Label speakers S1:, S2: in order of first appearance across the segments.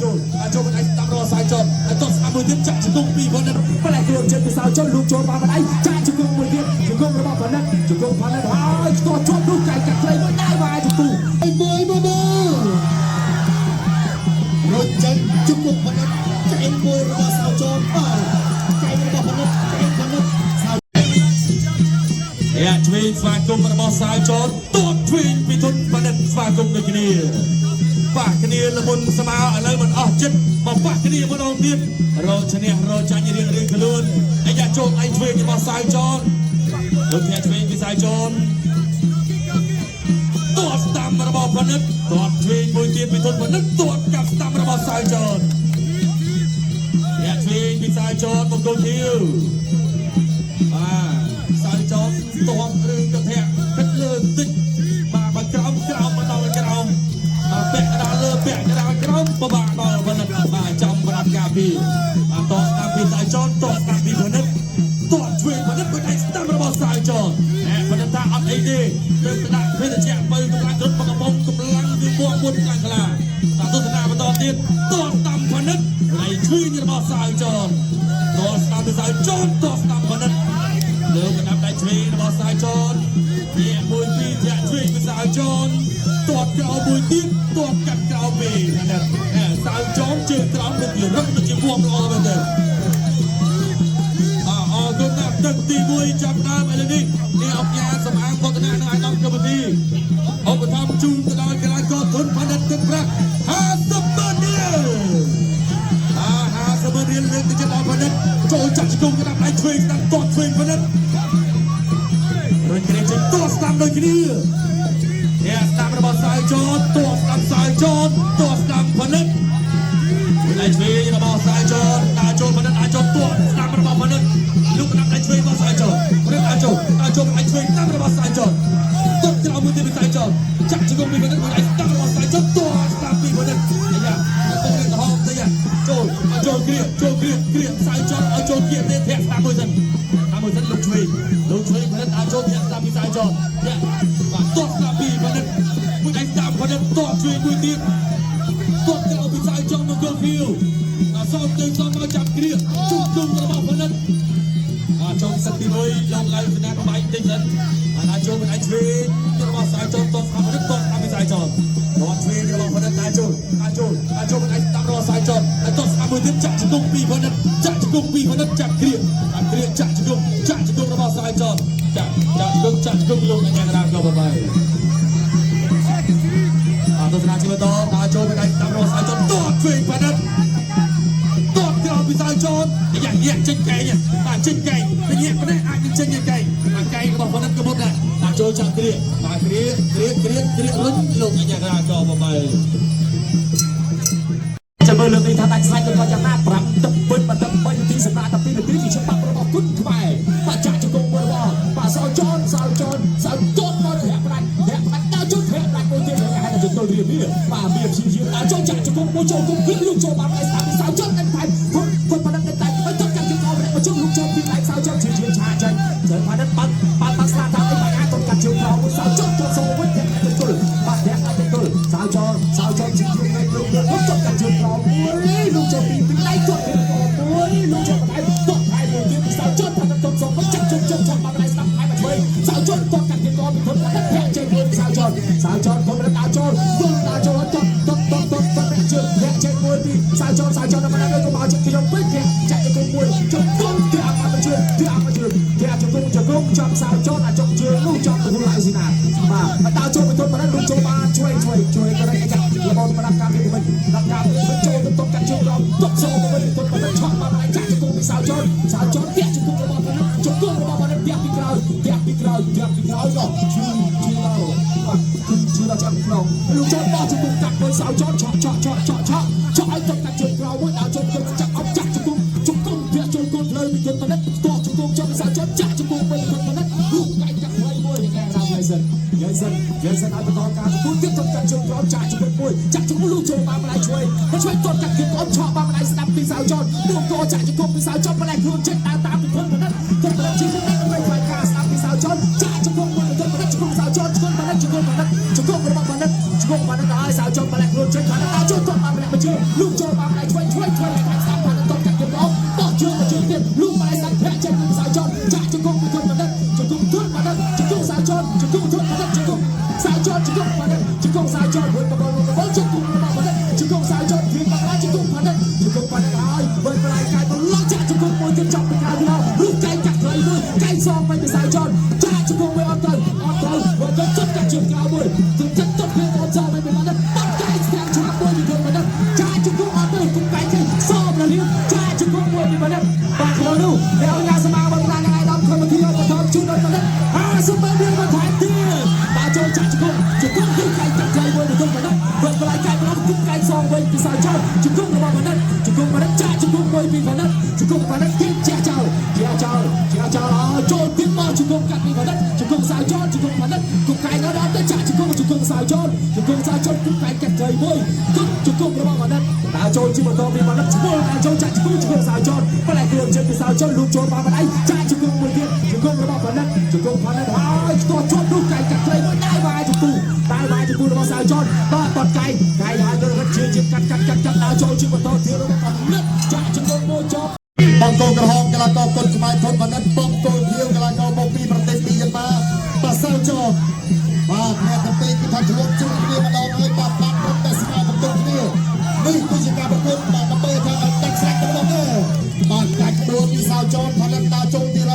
S1: ចូលមិនអាចតាមរកសាយចនតោះស្អាមួយទៀតចាក់ជង្គង់ពីរហ្នឹងផ្លែខ្លួនចិត្តពីសាយចនលូកចូលបានមិនដៃចាក់ជង្គង់មួយទៀតជង្គង់របស់ផនិតជង្គង់ផនិតហើយស្ទោះជាប់នោះកាយកាត់ខ្លីមួយដៃបាទជង្គង់អីមួយរត់ចេញជង្គង់ផនិតចែកមួយរបស់សាយចនបាទចែករបស់ផនិតចែកផនិតឆ្វេងស្វាគមន៍របស់សាយចនទាត់ឆ្វេងពីទុនផនិតស្វាគមន៍ដូចគ្នាប៉ះគ្នាលមុនស្មើឥឡូវមិនអស់ចិត្តមកប៉ះគ្នាម្ដងទៀតរកឈ្នះរកចាញ់រៀងខ្លួនអាយ៉ាចូលឯងឆ្វេងរបស់សាយចនលោកអ្នកឆ្វេងពីសាយចនទាត់ស្ដាំរបស់ផនិតទាត់ឆ្វេងមួយទៀតពីទុនផនិតទាត់កាប់ស្ដាំរបស់សាយចនអ្នកឆ្វេងពីសាយចនមកគោលធាវសាយចនទាត់រឿងកធាក់គិតលើបន្តិចបាទក្រោមមកដល់ក្រោមពាក់ដល់លើពាក់ដល់ក្រោមបបាក់ដល់ផនិតបាទចំប្រាប់ការពីតោះតាមពីសាយចនតោះតាមពីផនិតតោះឆ្វេងផនិតមិនអាចស្ដាំរបស់សាយចនផនិតថាអត់អីទេលើកដាក់ភេទជ្ជៈបើកម្លាំងរត់មកកំពុងកម្លាំងគឺពួកមុនខ្លាំងខ្លាតាមទស្សនាបន្តទៀតតោះតាមផនិតហើយឆ្វេងរបស់សាយចនតោះតាមពីសាយចនតោះតាមផនិតលើកដាក់ដៃឆ្វេងរបស់សាយចនជាមួយពីរជាឆ្វេងពីសាយចនទាត់ក្រោមមួយទៀតទាត់កាត់ក្រោមពីសាយចនជើងក្រោមដូចជារឹកដូចជាវងល្អមែនទេអរគុណណាស់ទឹកទី1ចាប់ដើមឥឡូវនេះអង្គការសម្អាងវឌ្ឍនៈនៅឯក្នុងកម្មវិធីឧបត្ថម្ភជូនទៅដល់កីឡាករទុនផនិតទឹកប្រាក់50ម៉ឺនរៀល50ម៉ឺនរៀលលើកទៅចិត្តដល់ផនិតចូលចាក់ជង្គង់ក្តាប់ដៃឆ្វេងស្ដាំទាត់ឆ្វេងផនិតរួចគ្នាចេញទាត់ស្ដាំដូចគ្នាស្ដាំរបស់សាយចនទាត់ស្ដាំសាយចនទាត់ស្ដាំផនិតដៃឆ្វេងរបស់សាយចនដាក់ចូលផនិតអាចចូលទាត់ស្ដាំរបស់ផនិតលោកដាក់ដៃឆ្វេងរបស់សាយចនឬអាចចូលដៃឆ្វេងស្ដាំរបស់សាយចនទាត់ក្រោមមួយទៀតពីសាយចនចាក់ជង្គង់ពីផនិតដៃស្ដាំរបស់សាយចនទាត់ស្ដាំពីផនិតអាយ៉ាទៅរៀងកំហុសទៅយ៉ាចូលគ្រៀកសាយចនឲ្យចូលគៀបទេធាក់ស្ដាំមួយសិនលោកឆ្វេងផនិតអាចចូលធាក់ស្ដាំពីសាយចនបាទទាត់ស្ដាំពីផនិតមួយដៃស្ដាំផនិតទាត់ឆ្វេងមួយទៀតទាត់ក្រោមពីសាយចនមកគល់ភៀវសំទៅសំមកចាប់គ្រៀកជុំជុំរបស់ផនិតចូលសិនទី1លោកឡើងស្នាបាយតិចសិនអាចចូលមិនអាចឆ្វេងរបស់សាយចនទាត់ស្ដាំផនិតទាត់ស្ដាំពីសាយចនទាត់ឆ្វេងរបស់ផនិតអាចចូលមិនអាចស្ដាំរបស់សាយចនទាត់ស្ដាំមួយទៀតចាក់ជង្គង់ពីផនិតចាក់គ្រៀកចាក់ជង្គង់របស់សាយចនចាក់ជង្គង់លោកអ្នករាក៏បាយទស្សនាជីវិតដល់ចូលមិនអាចស្ដាំរបស់សាយចនទាត់ឆ្វេងផនិតទាត់ក្រោមពីសាយចនយ៉ាចេញកែងចេញកែងញាក់ប៉ុណ្ណេះអាចចេញកែងរបស់ផនិតក៏មុតដែរចូលចាក់គ្រៀករុញលោកអ្នករាក៏បាយចាំមើលលើកនេះថាដាច់ស្រាច់ទៅយ៉ាងណា5ទឹកពេញបន្ទឹក3នាទីសម្រាប់12នាទីពីច្បាប់របស់គុណខ្មែរបាចាក់ជង្គង់របស់បាទសាយចនមកធាក់ផ្ដាច់ដល់ជុំធាក់ផ្ដាច់មួយទៀតគេហៅថាជង្គង់រៀបបាទមានព្យាយាមដល់ចូលចាក់ជង្គង់មួយចូលគុំគ្រឿងលោកចូលបានឲ្យស្ដាប់សាយចនតែពុតប៉ុណ្ណឹងតែមិនទៅកាត់ជង្គង់មកជុំលោកចូលពីដៃសាយចនជាឆាចេញទៅបានបាត់ស្លាប់ថាមិនអាចទៅកាត់ជង្គង់សាយចនទៅសូវវិញទៅទល់បាទធាក់ទៅទល់សាយចនជាជាងលោកទៅកាត់ជង្គង់លោកចូលពីដៃទល់លោកចូលដៃទល់ហើយមួយទៀតសាយចនថាទៅសូវចាក់ជង្គង់បានឲ្យស្ដាប់ហើយមកឆ្វេងសាយចនទៅកាត់ជង្គង់ពីคนធាក់ចេញមួយសាយចនคนមិនដល់ចូលធាក់ចេញមួយពីសាយចនតែមិនដល់ទៅមកចិត្តខ្ញុំពេកចាក់ជង្គង់មួយជង្គង់ធាក់មកជើងធាក់ជង្គង់ចំសាយចនអាចជើងនោះចំទៅហើយស៊ីណាបាទដល់ចូលទៅមិនដល់លោកចូលបានជួយក៏ได้ចាក់លបងប្រដាប់ការពីវិញដល់ការចូលទៅកាត់ជើងដល់ទុកចូលទៅវិញទៅមិនឆក់បានចាក់ជង្គង់ពីសាយចនធាក់ជង្គង់របស់គាត់ជង្គង់របស់គាត់ធាក់ពីក្រោយនោះជឿដល់ចាំក្នុងលោកចូលបោះជង្គង់កាត់មួយសាយចនឆក់ឲ្យទៅកាត់ជើងក្រោយមួយដល់ចូលទៅចាក់អប់ចាក់ជង្គង់ធាក់ជង្គង់លើពីគាត់មិនតោះជង្គង់ចំសាយចនចាក់ជង្គង់វិញគាត់មិនរូបកាយចាក់ហើយមួយគេរ៉ាប់ហើយសិនយើងសិនឲ្យបន្តការប្រគួតទៀតទៅកាត់ជើងក្រោយចាក់ជង្គង់មួយចាក់ជង្គង់លោកចូលបានម្ដាយជួយទៅកាត់ជើងអប់ឆក់បានម្ដាយស្ដាប់ពីសាយចនលោកក៏ចាក់ជង្គង់ពីសាយចនម្ដាយខ្លួនចេញតាមពីគាត់មិនគាត់មិនជិះទៅមិនខ្លាចការស្ដាប់ពីសាយចនចាក់ជង្គង់មួយទៅមិនជង្គង់សាយចនជង្គង់របស់បណ្ឌិតឲ្យសាយចនម្ដាយខ្លួនចេញបានដល់ចូលគាត់បានម្ដាយមកជឿ
S2: ลูกโจมาไปช่วยในทางสามพันต้องจับเก็บล้อต่อเชื่อมาเชื่อเต็มลูกมาสักแพ้เจ็บสายจอนจะจุกเป็นคนมาเล่นจุกทุ่นมาเล่นจุกสายจอนจุกทุ่นมาเล่นจุกสายจอนจุกมาเล่นจุกสายจอนวนมาจุกมาเล่นจุกสายจอนเพียงมาแล้วจุกมาเล่นจุกมาเล่นไอ้เบิร์นมาไล่ไก่มาล้อจะจุกมวยจะจับเป็นการเราลูกไก่กัดเลยมือไก่ซองไปเป็นสายจอนจะจุกมวยออนเตอร์วันก็จุดกัดจุดกาวมวยจุดจุดเพียงออนเตอร์ไม่เป็นมาเล่นปัดไก่แทงชุดมวยอยู่คนมาเล่นจะจุกออนเตอร์กุ๊กไก่ที่ซอบระเลี้ยจะจุกมวยเป็นมาเล่นปากเราดูแล้วงานสมาวันนั้นยังไงเราคนมาที่เราทำชุดนั้นมาเล่นสมัยเดียวมาถ่ายตีตาโจจะจุกที่ไก่กัดเลยมวยอยู่คนมาเล่นเปิดไก่มากุ๊กไก่ซองไปเป็นสายจอนจุกระวังมาเล่นจุกมาเล่นจะจุกมวยเป็นมาเล่นจุกมาเล่นที่เจ้าโจทิ้งมาจุกกัดเป็นมาเล่นจุกสายจอนจุกมาเล่นกุ๊กไก่แล้วเราจะจุกสายจอนกุ๊กไก่กัดเลยมวยจุกระวังมาเล่นตาโจที่มาโดนเป็นมาเล่นจุกตาโจจะจุกสายจอนเมื่อไรเกิดเจอเป็นสายจอนลูกโจมาได้จะจุกมวยเดียวจุกระวังมาเล่นจุกมาเล่นตัวชนลูกไก่กัดเลยมวยได้มาจุกระวังสายจอนบ้าปอดไก่หายโดนกันเชียร์กัดตาโจที่มาโดนที่เราต้องเลือกจะจุกมวยจบบางโกกระหองกระลากคนสมัยทนวันนั้นบางโกเที่ยวกระลากบางปีประเทศปียันมาปะเซาจอบมาแม่กับปีที่ทันทวงจุดเดียวมาดองให้ปากรถแต่สมาบางโกเที่ยวนี่คือสิ่งการประกวดมากับเบย์ทางตักแซกกันบ้างเนี่ยมาแต่งตัวมีสาวจอบพันตาโจที่ไร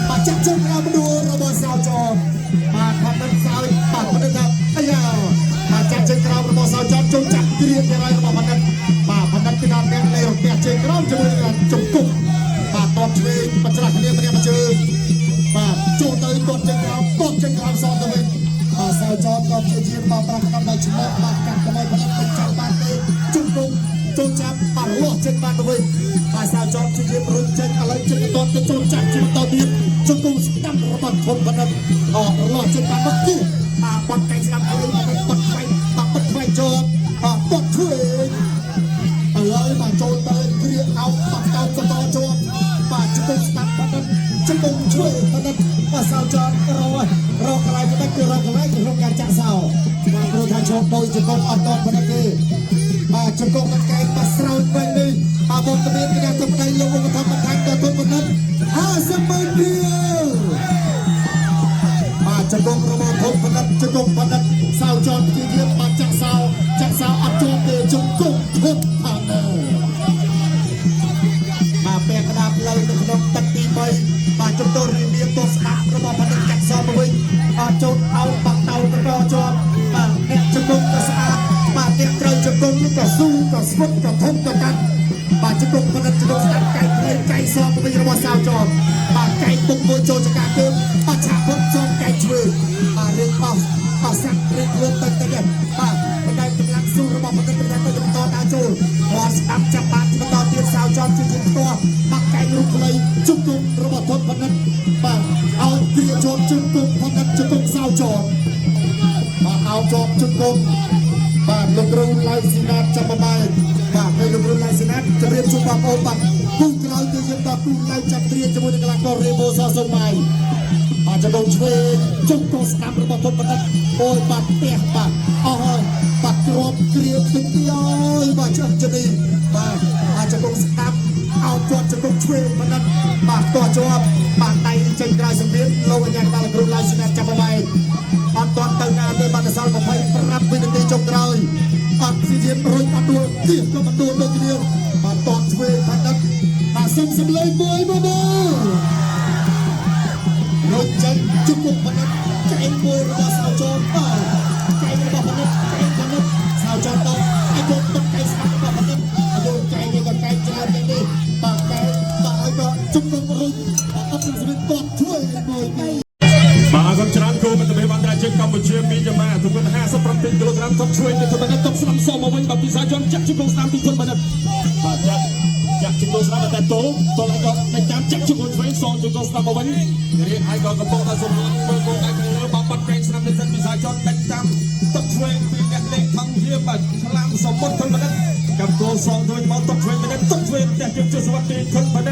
S2: มาจับจุดเรามาดูเราบนสาวจอบมาพันสาวปากพันครับไอ้ยามาจับจุดเราบนสาวจอบจงจับเรียนอะไรเราพันมาพันเป็นการแบ่งเลยแบ่งเจงเราจะมือกันจงกุ๊กมาตอนเชยปัจจุบันนี้มาเจอมาโจเตยกดเจงเราสอนตัวเองมาสาวจอบก็เชียร์มาประกอบในชุดมากัดกันเลยพันเป็นจับบ้านเตยจุกกุ๊กจงจับมาล้อเจงบ้านตัวเองมาสาวจอบเชียร์รุ่นเจงอะไรเจงตอนจงจับเจงตอนเดียวจงกุ๊กตั้งระเบิดคนพันออกล้อเจงบ้านเมื่อกี้มาปัดไก่สลับอะไรมาปัดไฟจอบปัดช่วยเลยมาโจเตยเรียกเอาปักเอาสตอโจป่าจะต้องตัดพันนั้นจะต้องช่วยพันนั้นมาสาวจอนรออะไรก็ได้คือรออะไรคือโครงการจักสาวมาโปรทานโชว์โดยจะต้องอัดตอนพันนั้นเลยมาจะต้องกันไกมาสาวไปเลยมาบนตะเบียนกันตะไคร้ลงมาทำมันทางตัวต้นพันนั้นสมัยเดียวมาจะต้องระบบพันนั้นจะต้องพันนั้นสาวจอนที่เยี่ยมมาจักสาวอัดโจเตยจงกุ๊กทุกพันมาแปะกระดาษเลยในขนมตัดตีไปมาจนตัวเรียนตัวสนับระบบพันธุ์จักรสอบมาวิ่งมาจนเอาปักเตากระโดดจอบมาเนี่ยจะกุ๊กก็สะอาดมาเนี่ยเตยจะกุ๊กก็สู้ก็สฟุตก็ทุ่มก็กันมาจะกุ๊กพันธุ์จะกุ๊กสนับไก่สอบมาวิ่งระบบสาวจอบมาไก่ปุกมวยโจจะการเกินมาฉากพบจอมไก่ช่วยมาเรื่องเป่าสักเรื่องเลื่อนเตยมาเป็นได้เป็นลักสู้ระบบพันธุ์เป็นได้เป็นต่อตาโจพอสนับจับปากมาต่อเตียนสาวจอบที่ตัวปักไก่ลุกเลยจุกกุมระบบทนพันนั้นมาเอาเตียโจจุกกุมพันนั้นจุกกุมสาวจอบมาเอาจอบจุกกุมมาลุกรุ่งไล่สินัดจับมาใบมาในลุกรุ่งไล่สินัดจะเรียนจุกบังโอบังกุ้งกลายจะยืนตากุ้งไล่จับเตียจมูกในกลางก็เรโบซาสมัยอาจจะโดนช่วยจุกกุมสนามระบบทนพันนั้นโอยปัดเปียกปัดปัดกรอบเกลียวทิ้งย้อยมาเชื่อจะดีมาอาจจะโดนสนามเอาจอบจะต้องช่วยพันนั้นปากตัวจอบปากไตใจกลายสำเร็จโลกยังตาลุกรุ่งไล่สินัดจับมาใบอันตอนตั้งงานในบ้านสาวมาไปรับวินาทีจงกลายอันที่เย็นรุ่งอันตัวเกี่ยวกับอันตัวโดนเดียวอันตอนช่วยพันนั้นอาสุ่มสำเร็จมวยมาบ่รถจักรจุกบุกพันนั้นใจมวยระบาดสาวจอมใจระบาดพันนั้นสาวจอมต้องไอ้โดนต้องไก่สาวระบาดพันนั้นโดนใจนี่ก็ไก่จานอย่างนี้ปากไก่ปากไอ้ก็จุกบุกรุ่งอันสุ่มสำเร็จตอนช่วยมวยไปมาคนชนะครูมันจะเป็นวันราชกัมพูชีมีจะมาทุกคน50กิโลกรัมต้องช่วยในทุนนั้นต้องสนับสนุนมาวันแบบที่สายจอนจักรจุกสนามที่ทุนมันจักรจุกสนามแต่โตแล้วก็ในจามจักรจุกช่วยสอนจุกสนามมาวันเรียกไอ้ก็กระโปรงตาสมบูรณ์เมื่อโกงไอ้เรือมาปัดแรงสนามในสันที่สายจอนแต่จามต้องช่วยเป็นแหล่งทางเทียบแบบพลังสมบูรณ์ทุนมันกับตัวสองโดยมาต้องช่วยมันต้องช่วยแต่จุดสวัสดิ์ทุนมัน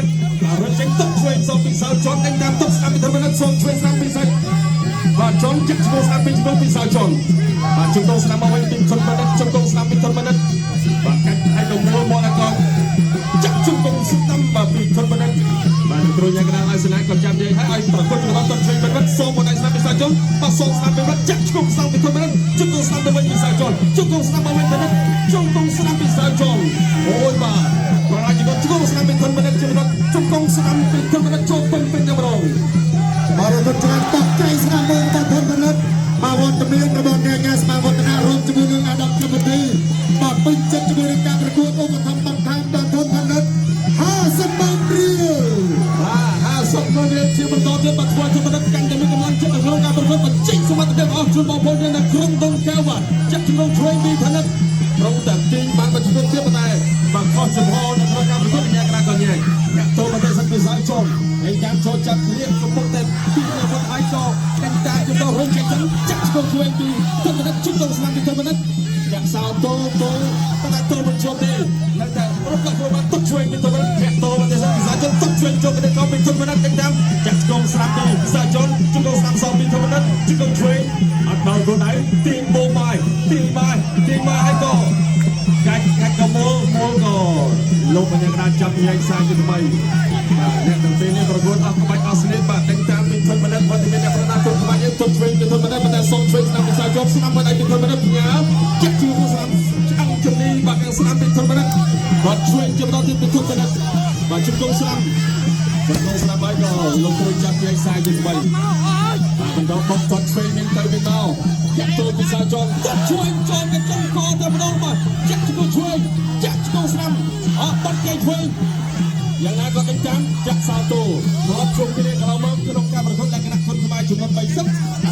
S2: เราจะต้องช่วยสองที่สายจอนแต่จามต้องสนามที่ทุนมันสองช่วยสนามที่สายบาจอนจักรจุกสนามเป็นจุกที่สายจอนบาจุกสนามมาวันที่ทุนมันจุกสนามที่ทุนมัน
S1: បាទកាច់ឲ្យទៅមើលមកដល់ចាក់ជុំកុំស្ដាំបាទពីធនបណ្ឌិតបាទគ្រូញ៉ាំកណ្ដាលឲ្យស្នាក៏ចាំនិយាយឲ្យប្រកួតរបស់តន្ត្រីបណ្ឌិតសូមមកដៃស្នាមពិសាជនបាទសូមស្នាមបណ្ឌិតចាក់ជុំស្ដាំពីធនបណ្ឌិតជុំកុំស្ដាំទៅវិញពិសាជនជុំកុំស្ដាំមកវិញបណ្ឌិតជុំកុំស្ដាំពិសាជនអូយបាទបាទជុំកុំស្ដាំពីធនបណ្ឌិតជុំកុំស្ដាំពីធនបណ្ឌិតចូលពេញតែម្ដង
S2: បាទរត់ច្រើនតោះចៃស្នាមមើលបាទធនបណ្ឌិតបាទវត្តមានរបស់អ្នកងាស្មាវឌ្ឍនារួមជាមួយនឹងអាដាមកម្មវិធីបាទពេញចិត្តជាមួយនឹងការប្រកួតឧបត្ថម្ភបន្ថែមដល់ធនបណ្ឌិត50ម៉ឺនរៀល
S1: បាទ50ម៉ឺនរៀលជាបន្តទៀតបាទធ្វើជាបណ្ឌិតកាន់តែមានកម្លាំងចិត្តក្នុងការប្រកួតបញ្ចេញសមត្ថភាពរបស់ជូនបងប្អូននៅក្រុមដងកែវបាទចាក់ជំនុំឆ្វេងពីធនិតក្រុមតាទីងបានបញ្ជាទៀតប៉ុន្តែបាទខុសចំហនៅក្នុងការប្រកួតញ៉ាំក្រាកញ្ញាញាក់តោមកតែសិនពីសាយជុំហើយចាំចូលចាប់គ្រាកំពុងតែពីនៅវត្តហើយក៏តែតែជំនុំរងចេញចាក់ជំនុំឆ្វេងពីធនិតជុំដល់ស្នាមពីធនិតចាក់សោតូតែតូមិនជាប់ទេនៅតែរត់ក៏បានទុកឆ្វេងពីធនិតញាក់តោមកតែសិនពីសាយជុំទុកឆ្វេងចូលទៅក៏ពីធនិតតែតាមចាក់ជំនុំស្នាមពីសាយជុំជុំដល់ស្នាមសោពីធនិតជុំដល់ឆ្វេងអត់ដល់ខ្លួនឯងទីងបងបាយហើយក៏កាច់ក៏មើលក៏លោកបញ្ញាក្រានចាប់ញ៉ៃសាយទៅថ្មីបាទអ្នកទាំងពីរនេះប្រកួតអស់ក្បាច់អស់ស្នេហ៍បាទតែតាមពីធនបណ្ឌិតវត្តមានអ្នកប្រណាទុកក្បាច់យើងទុកឆ្វេងពីធនបណ្ឌិតតែសូមឆ្វេងស្នាមពីសាយជាប់ស្នាមមិនឲ្យពីធនបណ្ឌិតញ៉ាំចាក់ជួស្នាមឆ្អឹងជំនីបាទខាងស្នាមពីធនបណ្ឌិតគាត់ឆ្វេងជាបន្តទៀតពីធនបណ្ឌិតបាទជុំកុំស្នាមហើយក៏លោកគ្រូចាប់ញ៉ៃសាយទៅថ្មីបាទបន្តបបគាត់ឆ្វេងនឹងទៅវិញមកចាក់ចូលពីសាយជាប់គាត់ឆ្វេងចូលទៅចុងកតែម្ដងបាទចាក់ឆ្វេងចាក់ស្នាមអត់បាត់គេឆ្វេងយ៉ាងណាក៏ចាំចាក់សោតូមកជុំគ្នាកន្លងមកក្នុងការប្រកួតលក្ខណៈគុណខ្មែរចំនួន3សិតឥ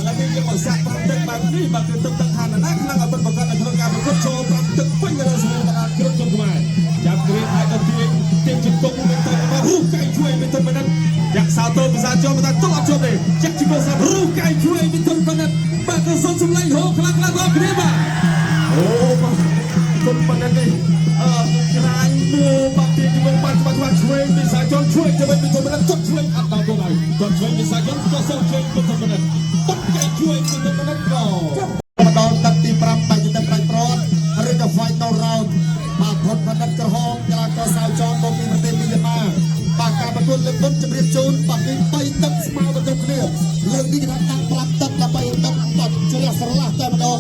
S1: ឡូវនេះយើងមកសាក5ទឹកបែបនេះបាទគឺទឹកឋានណាខ្លាំងឲ្យប្រកួតនៅក្នុងការប្រកួតចូល5ទឹកពេញនៅក្នុងសមត្ថភាពគ្រប់ចំខ្មែរចាប់គ្រាឲ្យដល់ទាញជង្គង់មិនទៅមករូបកែឆ្វេងមិនទៅមិនចាក់សោតូភាសាចូលមកតែទល់អត់ជាប់ទេចាក់ជង្គង់សាប់រូបកែឆ្វេងមិនទៅមិនបាទក៏សុំសម្លេងហូខ្លាំងៗដល់គ្នាបាទអូបាទគុណបណ្ឌិតនេះក្រាញមើលបាក់ទីជាមួយបាត់ឆ្វេងពីសាជនឆ្វេងទៅវិញពីធម្មតាគាត់ឆ្វេងអត់ដល់ខ្លួនហើយគាត់ឆ្វេងពីសាជនក៏សូវឆ្វេងពីធម្មតាបាត់កែឆ្វេងពីធម្មតាក៏
S2: មកដល់ទឹកទី5បាយទឹកប្រាច់ប្រត់ឬក៏ final round បាទធនបណ្ឌិតក្រហមកីឡាករសាវចនមកពីប្រទេសមីយ៉ាន់ម៉ាបាទការប្រកួតលើកមុនជម្រាបជូនបាទគឺ3ទឹកស្មើទៅគ្នាលើកនេះគេថាដាក់5ទឹកដើម្បីទឹកគាត់ជ្រះស្រឡះតែម្ដង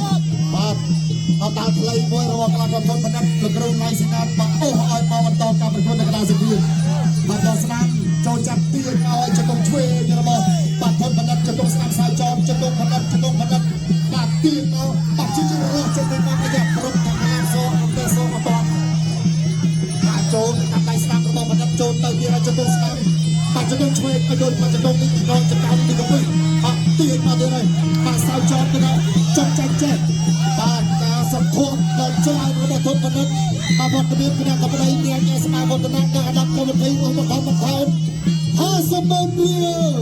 S2: បាទអត់ដល់ផ្លៃមួយរបស់កីឡាករធនបណ្ឌិតលោកគ្រូណៃស៊ីណាតបាទអូសឲ្យមកបន្តការប្រកួតនៅកណ្ដាលសង្គ្រាមបាទដល់ស្នាមចូលចាប់ទាញឲ្យជង្គង់ឆ្វេងរបស់បាទធនបណ្ឌិតជង្គង់ស្នាមសាយចនជង្គង់បណ្ឌិតបាទទាញមកបាទជិះរស់ចេញទៅមកអាយ៉ាប្រត់តាមឡានសូទៅសូមកតបាទចូលតាមដៃស្នាមរបស់បណ្ឌិតចូលទៅវាជង្គង់ស្នាមបាទជង្គង់ឆ្វេងឲ្យដូចបាទជង្គង់នេះរងចង្កោមទីកំពុយអត់ទាញមកទៀតហើយបាទសាយចនទៅដល់ចុងចាច់ចេះបាទការសង្ឃឹមដល់ច្រើនរបស់ធនបណ្ឌិតបាទវត្តមានគណៈកម្មាធិការអ្នកស្មារតីវឌ្ឍនាការអាដាមកម្មវិធីឧបត្ថម្ភបន្ថែម50ម៉ឺនរៀល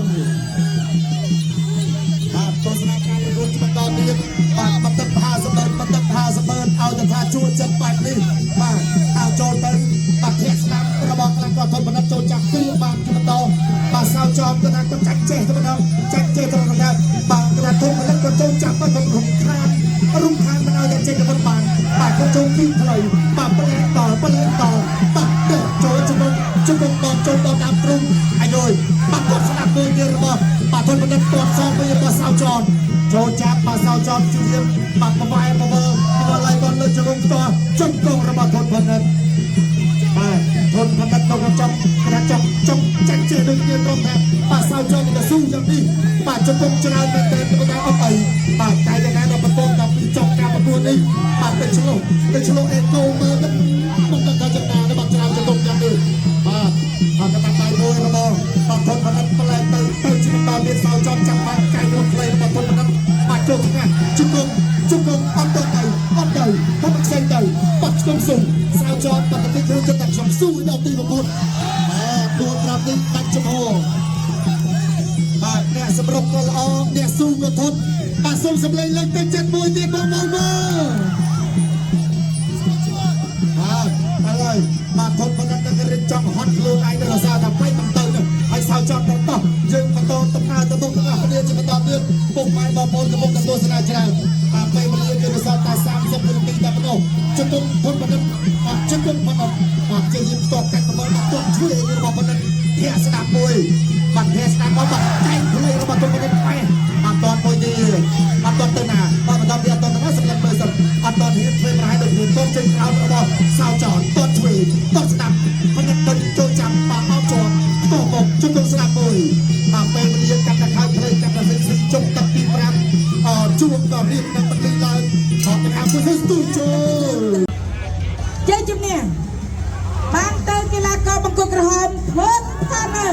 S2: បាទទស្សនាការប្រកួតបន្តទៀតបាទបន្ត50ម៉ឺនឲ្យទៅថាជួលចិត្តបែបនេះបាទเอาចូលទៅបាទធាក់ស្ដាប់របស់កីឡាករធនបណ្ឌិតចូលចាប់គ្រាបាទបន្តបាទសៅចោមទៅណាក៏ចាច់ចេះទៅម្ដងចាច់ចេះទៅម្ដងបាទកីឡាករធនបណ្ឌិតក៏ចូលចាប់ទៅរំខានមិនឲ្យតែចេញទៅបានបាទក៏ចូលពីផ្លូវបាទប្លែកតបាទទៅចូលជំនុំចូលដល់តាមទ្រុងអាយយបាទគាត់ស្ដាប់មួយទៀតរបស់បាទធនបណ្ឌិតគាត់សងពីរបស់សៅចោមចូលចាប់បាទសៅចោមជឿនបាទប្រវាយមកមើលឡៃគាត់លើជង្គង់ផ្ទាល់ជង្គង់របស់ធនបណ្ឌិតបាទធនបណ្ឌិតទៅចំចាច់ចេះដូចគ្នាត្រង់ថាបាទសៅចោមទៅស៊ូយ៉ាងនេះបាទជង្គង់ច្រើនមែនទែនទៅដល់អត់អីបាទតែយ៉ាងណាដល់បន្ទាប់ដល់ពីចប់ការប្រកួតនេះបាទទៅឆ្លោះអេកូមើលទៅមិនដឹងថាយ៉ាងណាដល់ច្រើនជង្គង់យ៉ាងនេះបាទអត់តាមដៃមួយរបស់បាទធនបណ្ឌិតផ្លែទៅជាបន្តមានសៅចោមចាំបាច់កាយរត់ផ្លេរបស់ធនបណ្ឌិតបាទចូលថ្ងៃជង្គង់អត់ទៅខ្ញុំផ្សេងទៅបាត់ខ្ញុំស៊ូសៅចោមបាត់ទៅខ្ញុំចិត្តតែខ្ញុំស៊ូដល់ទីប្រកួតបាទដួលប្រាប់នេះដាច់ចំហបាទអ្នកសម្រុកក៏ល្អអ្នកស៊ូក៏ធន់បាទសូមសម្លេងឡើងទៅចិត្តមួយទៀតបងបាទហើយបាទធន់បណ្ឌិតនឹងរៀបចំហត់ខ្លួនឯងនៅរសារតែបែកមិនទៅហើយសៅចោមទៅតោះយើងបន្តដំណើរទៅមុខទាំងអស់គ្នាជាបន្តទៀតពុកម៉ែបងប្អូនកំពុងតែទស្សនាច្រើនពេលវេលាគឺរសល់តែ30នាទីតែប៉ុណ្ណោះជង្គង់ធន់បណ្ឌិត ជាយីផ្ទាប់កាច់កបលមកទន់ជួយរបស់ប៉ុណ្ណឹងធាក់ស្ដាប់មួយបាត់ធាក់ស្ដាប់មកបាត់ចែកភ្លេងរបស់ទុំនេះបែរអត់តន់មួយទៀតអត់តន់ទៅណាបាទបន្តទៀតអត់តន់ទៅសម្រាប់មើលសិនអត់តន់ហ៊ានធ្វើប្រហែលដូចគ្នាទុំចេញក្រោមរបស់សៅចោតតន់ជួយតន់ស្ដាប់ប៉ុន្តែដូចចូលចាំបាក់អោជាប់តោះមកជុំទៅស្ដាប់មួយបាទពេលវេលាកាត់តែខៅភ្លេងកាត់តែសិនជុំទឹកទី5ជួបក៏រៀបនឹងបន្លឺឡើងអត់ទៅអាមួយស្ទូចូល
S3: ជ័យជំនះបានទៅកីឡាករបង្គោលក្រហមធ្វើថានៅ